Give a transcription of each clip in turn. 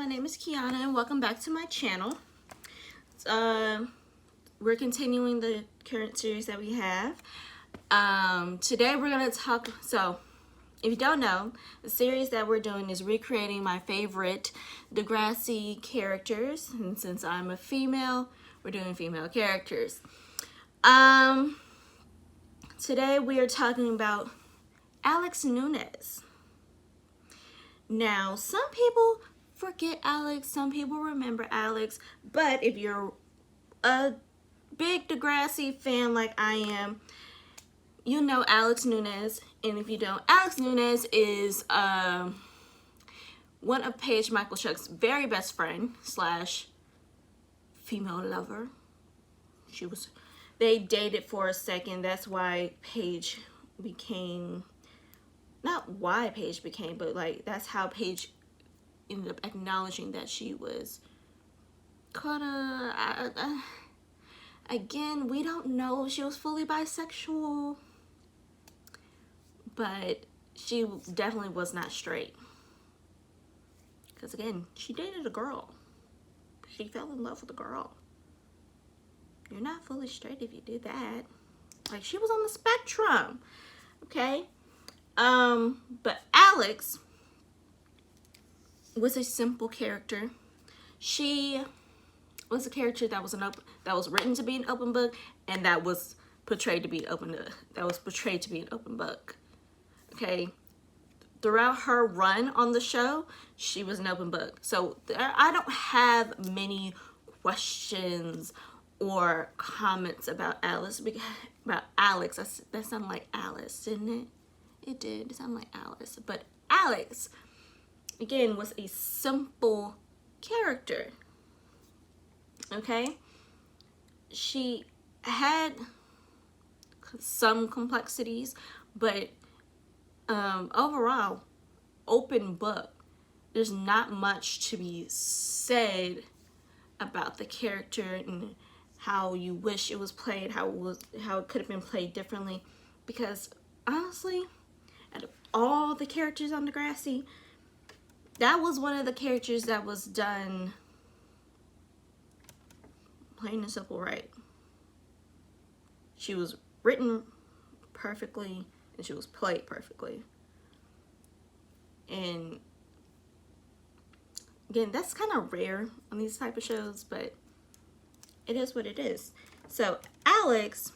my name is Kiana and welcome back to my channel. We're continuing the current series that we have. Today we're going to talk, so if you don't know, the series that we're doing is recreating my favorite Degrassi characters, and since I'm a female, we're doing female characters. Today we are talking about Alex Nuñez. Now, some people forget Alex, some people remember Alex, but if you're a big Degrassi fan like I am, you know Alex Nuñez, and if you don't, Alex Nuñez is one of Paige Michaelchuk's very best friend slash female lover. They dated for a second. That's why Paige became, not why Paige became, but like that's how Paige ended up acknowledging that she was kind of, again, we don't know if she was fully bisexual, but she definitely was not straight. Because again, she dated a girl. She fell in love with a girl. You're not fully straight if you do that. Like, she was on the spectrum, okay? But Alex was a simple character. She was a character that was written to be an open book, and that was portrayed to be an open book. Okay, throughout her run on the show, she was an open book. So I don't have many questions or comments about Alex. That sounded like Alice, didn't it? It did. It sounded like Alice. But Alex, again, was a simple character. Okay? She had some complexities, but overall, open book. There's not much to be said about the character and how you wish it was played, how it could have been played differently, because honestly, out of all the characters on Degrassi, that was one of the characters that was done plain and simple right. She was written perfectly and she was played perfectly. And again, that's kind of rare on these type of shows, but it is what it is. So Alex,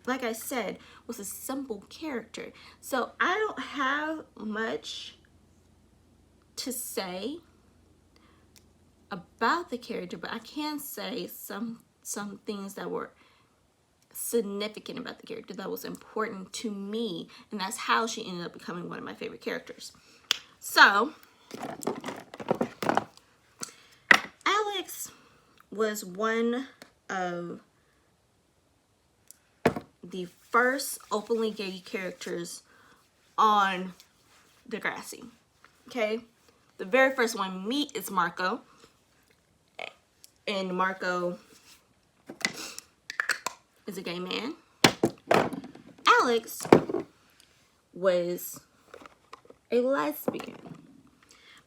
like I said, was a simple character. So I don't have much to say about the character, but I can say some things that were significant about the character, that was important to me, and that's how she ended up becoming one of my favorite characters. So Alex was one of the first openly gay characters on Degrassi. Okay, the very first one is Marco, and Marco is a gay man. Alex was a lesbian,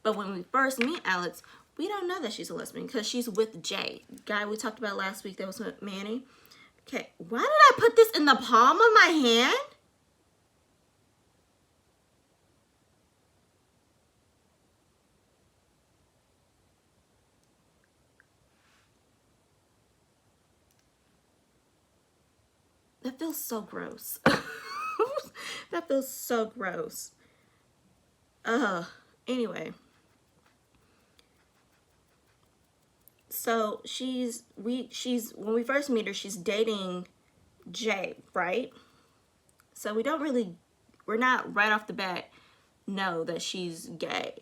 but when we first meet Alex, we don't know that she's a lesbian because she's with Jay, guy we talked about last week that was with Manny. Okay, why did I put this in the palm of my hand? That feels so gross. That feels so gross. Anyway. So when we first meet her, she's dating Jay, right? So we're not right off the bat know that she's gay.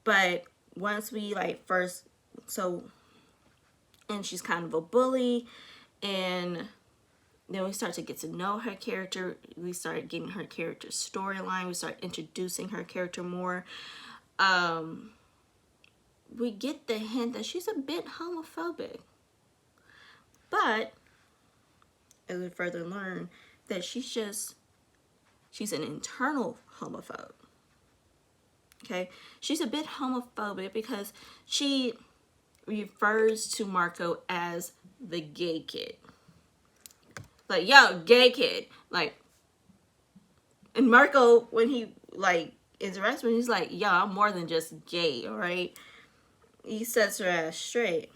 But once we and she's kind of a bully, and then we start to get to know her character. We start getting her character storyline. We start introducing her character more. We get the hint that she's a bit homophobic. But as we further learn that she's an internal homophobe. Okay, she's a bit homophobic because she refers to Marco as the gay kid. Like, yo, gay kid. Like, and Marco, when he, like, interacts with him, he's like, yo, I'm more than just gay, alright? He sets her ass straight.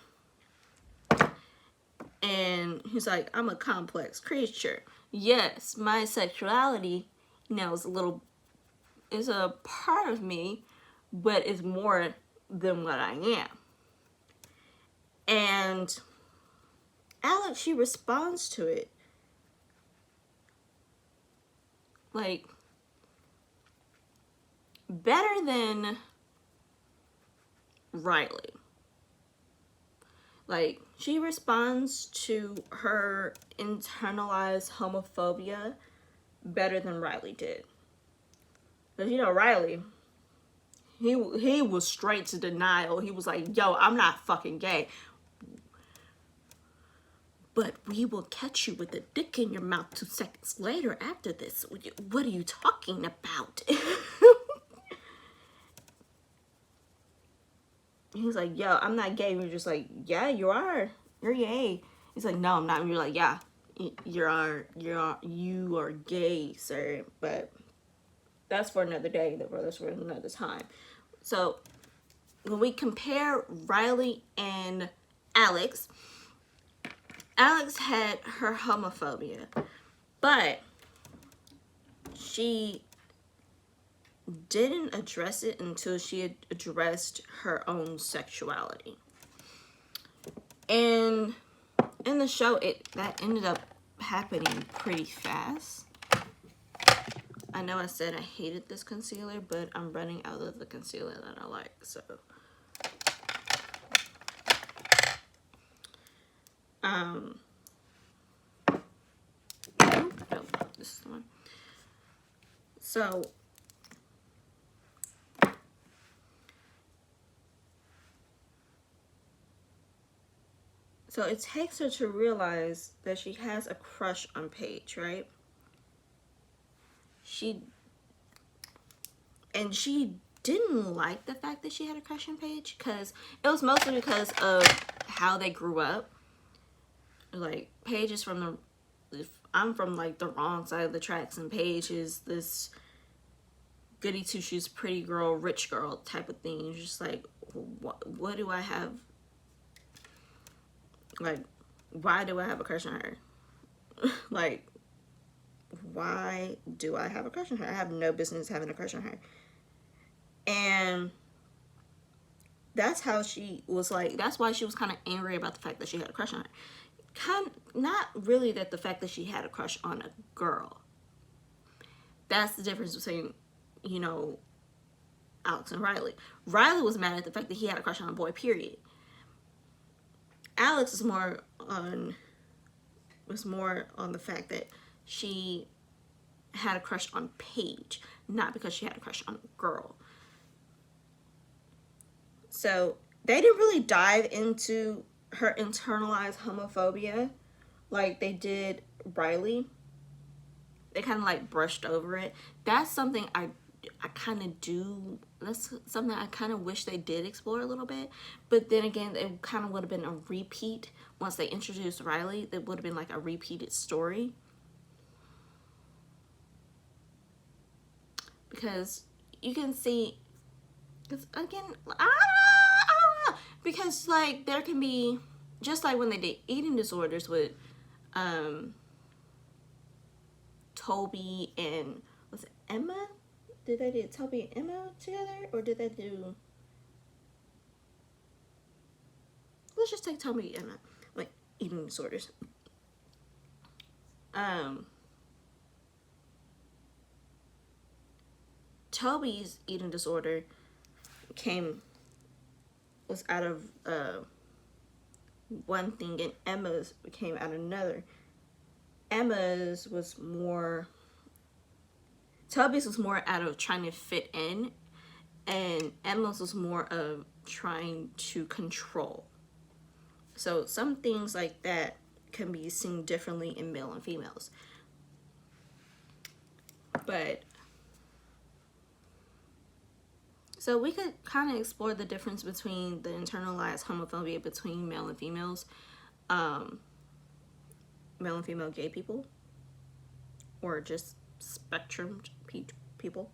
And he's like, I'm a complex creature. Yes, my sexuality, is a part of me, but it's more than what I am. And Alex, she responds to it. Like, better than Riley. Like, she responds to her internalized homophobia better than Riley did. Because, Riley, he was straight to denial. He was like, yo, I'm not fucking gay. But we will catch you with a dick in your mouth 2 seconds later after this. What are you talking about? He's like, yo, I'm not gay. And you're just like, yeah, you are. You're gay. He's like, no, I'm not. And you're like, yeah, you are gay, sir. But that's for another day. That's for another time. So when we compare Riley and Alex had her homophobia, but she didn't address it until she had addressed her own sexuality. And in the show, that ended up happening pretty fast. I know I said I hated this concealer, but I'm running out of the concealer that I like, so. No, this is the one. So it takes her to realize that she has a crush on Paige, right? She didn't like the fact that she had a crush on Paige, because it was mostly because of how they grew up. Like, Paige is I'm from like the wrong side of the tracks, and Paige is this goody two shoes, pretty girl, rich girl type of thing. You're just like, what do I have? Like, why do I have a crush on her? Like, why do I have a crush on her? I have no business having a crush on her. And that's how she was like, that's why she was kind of angry about the fact that she had a crush on her. Not really that the fact that she had a crush on a girl. That's the difference between, Alex and Riley. Riley was mad at the fact that he had a crush on a boy, period. Alex was more on the fact that she had a crush on Paige, not because she had a crush on a girl. So they didn't really dive into her internalized homophobia like they did Riley. They kind of like brushed over it. That's something I kind of do. That's something I kind of wish they did explore a little bit. But then again, it kind of would have been a repeat. Once they introduced Riley, it would have been like a repeated story. Because you can see, because again, I don't know. Because like there can be, just like when they did eating disorders with Toby and, was it Emma? Did they do Toby and Emma together? Or did they do, let's just take Toby and Emma, like eating disorders. Toby's eating disorder was out of one thing, and Emma's came out of another. Emma's was more, Toby's was more out of trying to fit in, and Emma's was more of trying to control. So some things like that can be seen differently in male and females. But So we could kind of explore the difference between the internalized homophobia between male and females, male and female gay people, or just spectrum people.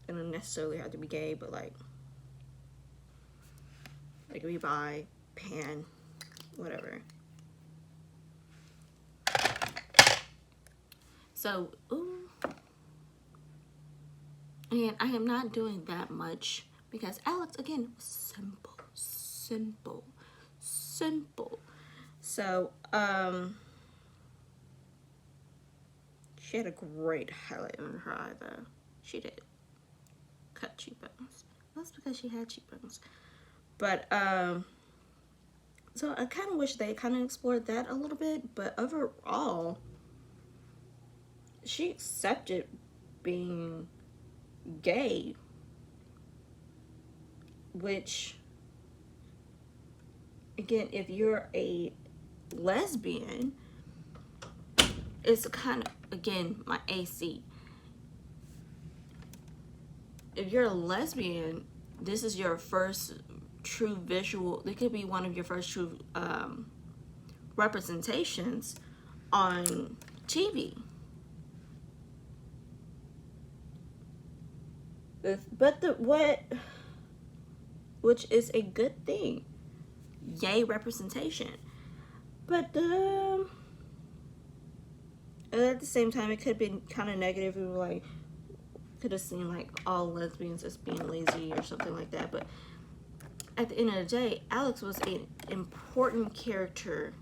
They don't necessarily have to be gay, but like they could be bi, pan, whatever. So, and I am not doing that much because Alex, again, was simple. So, she had a great highlight on her eye, though. She did. Cut cheekbones. That's because she had cheekbones. But, so I kind of wish they kind of explored that a little bit, but overall, she accepted being gay, which, again, if you're a lesbian, it's kind of, again, my AC. If you're a lesbian, this is your first true visual, it could be one of your first true representations on TV. But which is a good thing. Yay, representation. But at the same time, it could have been kind of negative. We were like, could have seen like all lesbians as being lazy or something like that. But at the end of the day, Alex was an important character.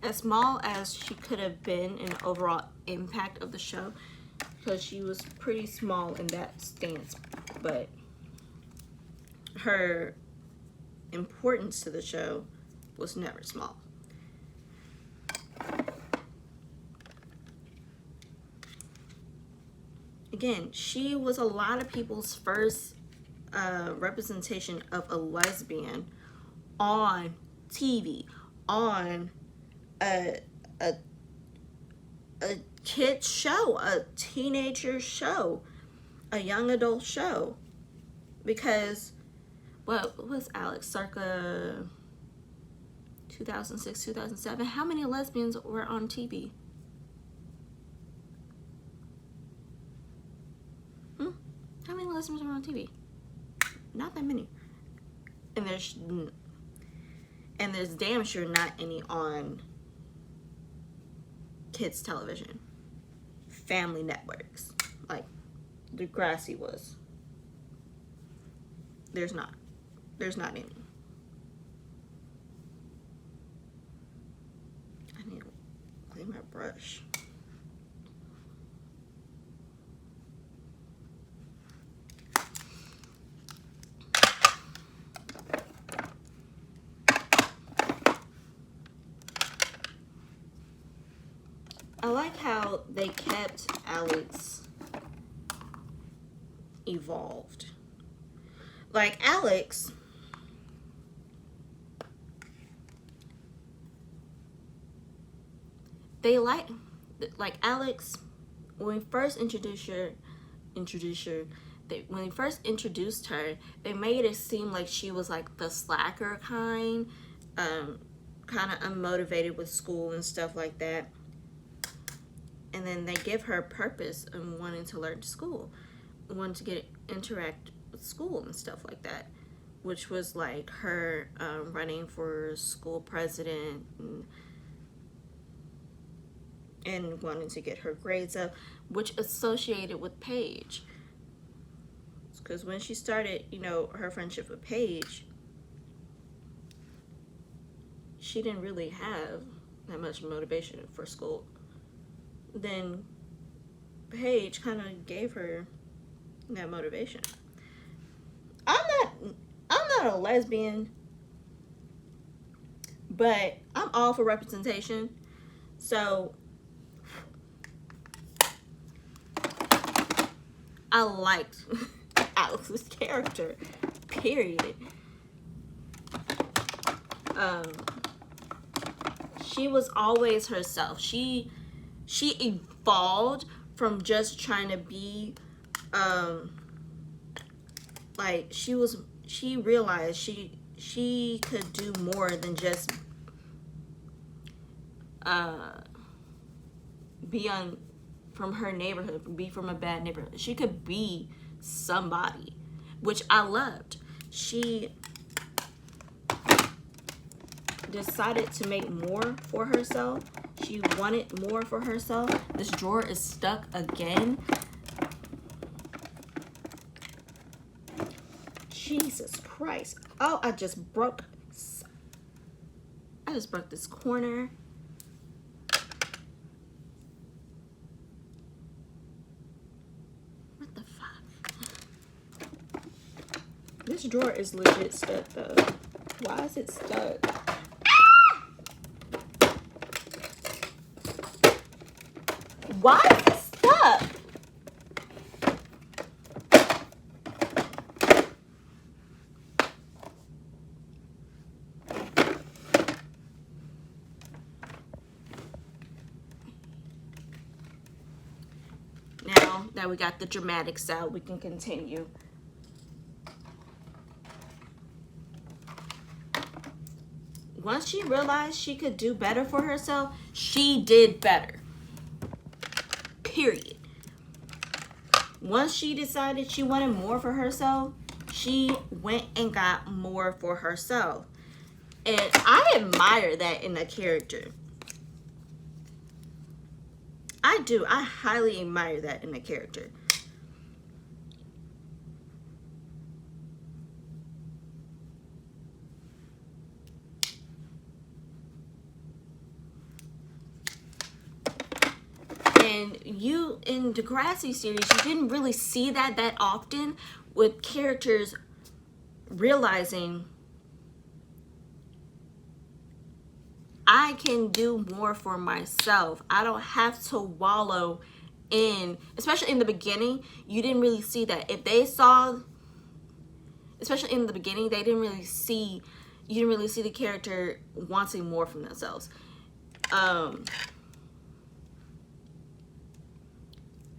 As small as she could have been in the overall impact of the show, because she was pretty small in that stance, but her importance to the show was never small. Again, she was a lot of people's first representation of a lesbian on TV, on a kid's show, a teenager show, a young adult show. Because, well, what was Alex, circa 2006, 2007? How many lesbians were on TV? How many lesbians were on TV? Not that many. And there's damn sure not any on kids television, family networks, like Degrassi was. There's not any. I need to clean my brush. I like how they kept Alex evolved. Like Alex, they like Alex, when we first introduced her, when we first introduced her, they made it seem like she was like the slacker kind of unmotivated with school and stuff like that. And then they give her purpose in wanting to learn school, wanting to interact with school and stuff like that, which was like her running for school president and wanting to get her grades up, which associated with Paige. Because when she started, her friendship with Paige, she didn't really have that much motivation for school. Then Paige kind of gave her that motivation. I'm not a lesbian, but I'm all for representation. So I liked Alex's character, period. She was always herself. She evolved from just trying to be like she realized she could do more than just be on from her neighborhood, be from a bad neighborhood. She could be somebody, which I loved. She decided to make more for herself. She wanted more for herself. This drawer is stuck again. Jesus Christ. Oh, I just broke this corner. What the fuck? This drawer is legit stuck though. Why is it stuck? Why is it stuck? Now that we got the dramatics out, we can continue. Once she realized she could do better for herself, she did better. Period. Once she decided she wanted more for herself, she went and got more for herself. And I admire that in a character. I do. I highly admire that in a character. And you, in Degrassi series, you didn't really see that often, with characters realizing I can do more for myself. I don't have to wallow in, especially in the beginning, you didn't really see that. If they saw, especially in the beginning, you didn't really see the character wanting more from themselves.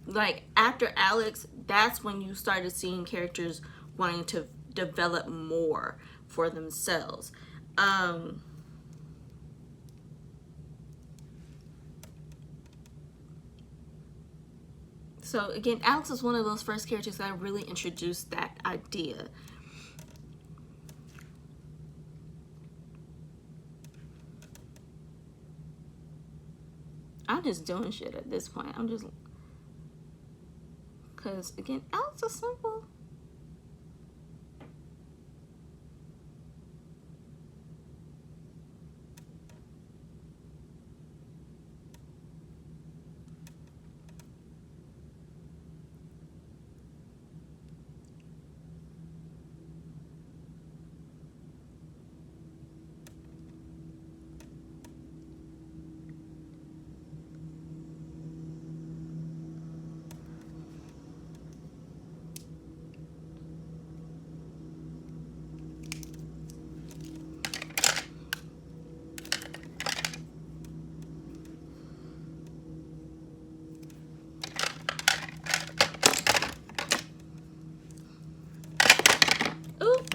Like after Alex, that's when you started seeing characters wanting to develop more for themselves. So again, Alex was one of those first characters that really introduced that idea. I'm just doing shit at this point. I'm just, because again, Alex is simple.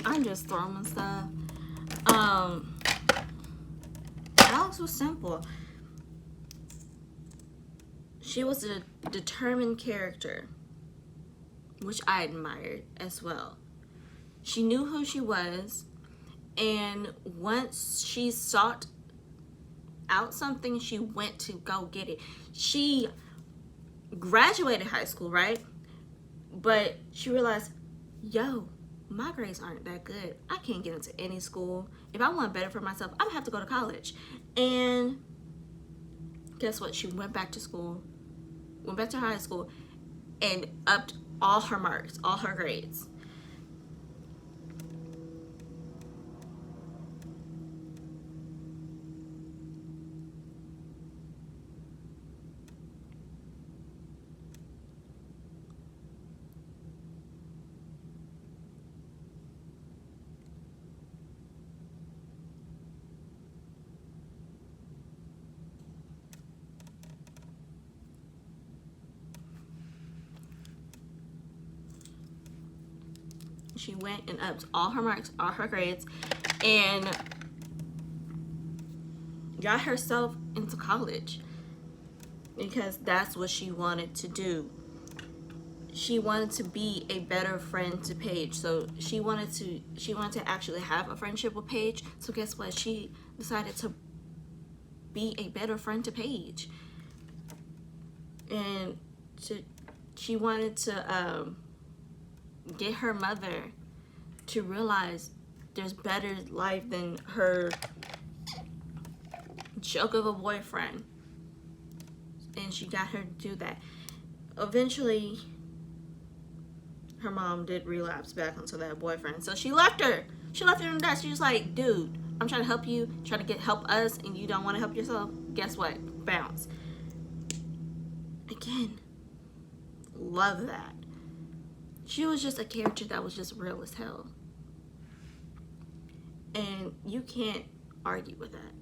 I'm just throwing stuff. Alex was simple. She was a determined character, which I admired as well. She knew who she was, and once she sought out something, she went to go get it. She graduated high school, right? But she realized, yo, my grades aren't that good. I can't get into any school. If I want better for myself, I'm gonna have to go to college. And guess what? She went back to school, went back to high school, and upped all her marks, all her grades. She went and upped all her marks, all her grades, and got herself into college because that's what she wanted to do. She wanted to be a better friend to Paige. So she wanted to actually have a friendship with Paige. So guess what? She decided to be a better friend to Paige. And she wanted to get her mother to realize there's better life than her joke of a boyfriend. And she got her to do that. Eventually, her mom did relapse back onto that boyfriend. So she left her. She left her in that. She was like, dude, I'm trying to help you, trying to help us, and you don't want to help yourself. Guess what? Bounce. Again, love that. She was just a character that was just real as hell. And you can't argue with that.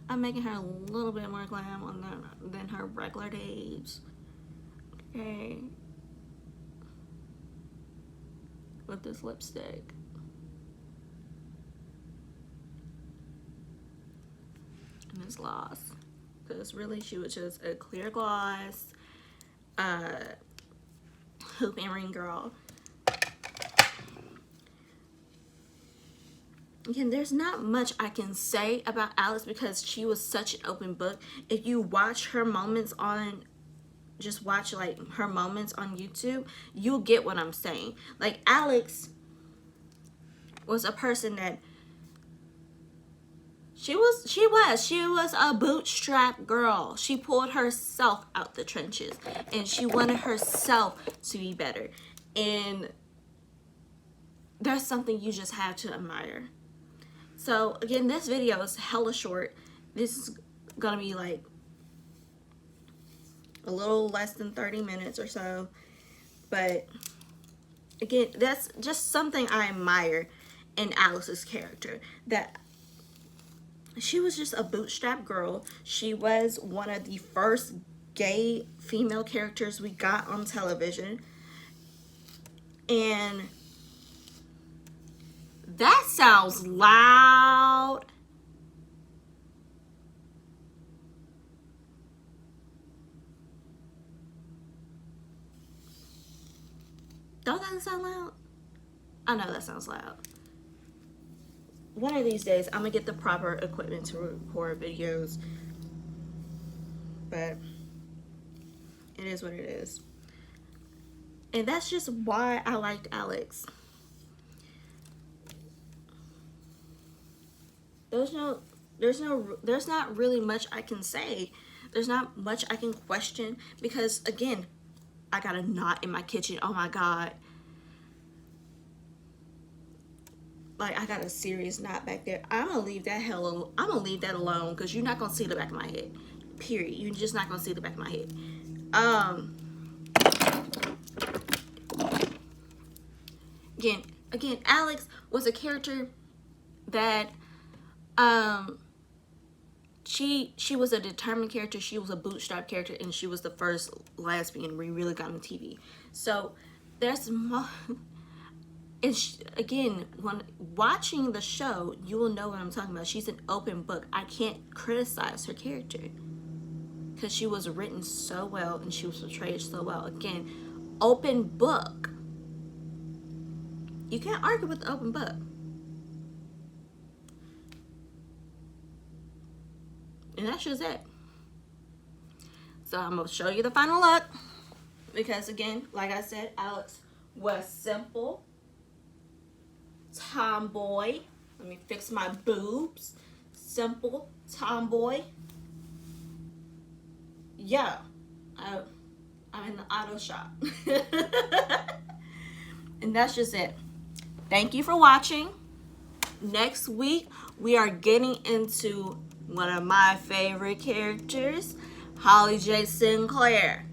I'm making her a little bit more glam than her regular days. Okay. With this lipstick. And this gloss. Because really she was just a clear gloss, hoop and ring girl. Again, there's not much I can say about Alex because she was such an open book. If you watch her moments just watch like her moments on YouTube, you'll get what I'm saying. Like, Alex was a person that she was a bootstrap girl. She pulled herself out the trenches and she wanted herself to be better. And that's something you just have to admire. So again, this video is hella short. This is gonna be like a little less than 30 minutes or so. But again, that's just something I admire in Alex's character. That she was just a bootstrap girl. She was one of the first gay female characters we got on television. And that sounds loud. Don't that sound loud? I know that sounds loud. One of these days, I'm gonna get the proper equipment to record videos. But it is what it is. And that's just why I liked Alex. There's not really much I can say. There's not much I can question because, again, I got a knot in my kitchen. Oh my God. Like, I got a serious knot back there. I'm gonna leave that alone because you're not gonna see the back of my head. Period. You're just not gonna see the back of my head. Again, Alex was a character that she was a determined character. She was a bootstrap character, and she was the first lesbian we really got on TV. So there's more. Again, when watching the show, you will know what I'm talking about. She's an open book. I can't criticize her character because she was written so well and she was portrayed so well. Again, open book. You can't argue with the open book. And that's just it. So I'm going to show you the final look. Because again, like I said, Alex was simple. Tomboy. Let me fix my boobs. Simple. Tomboy. Yeah. I'm in the auto shop. And that's just it. Thank you for watching. Next week, we are getting into one of my favorite characters, Holly J. Sinclair.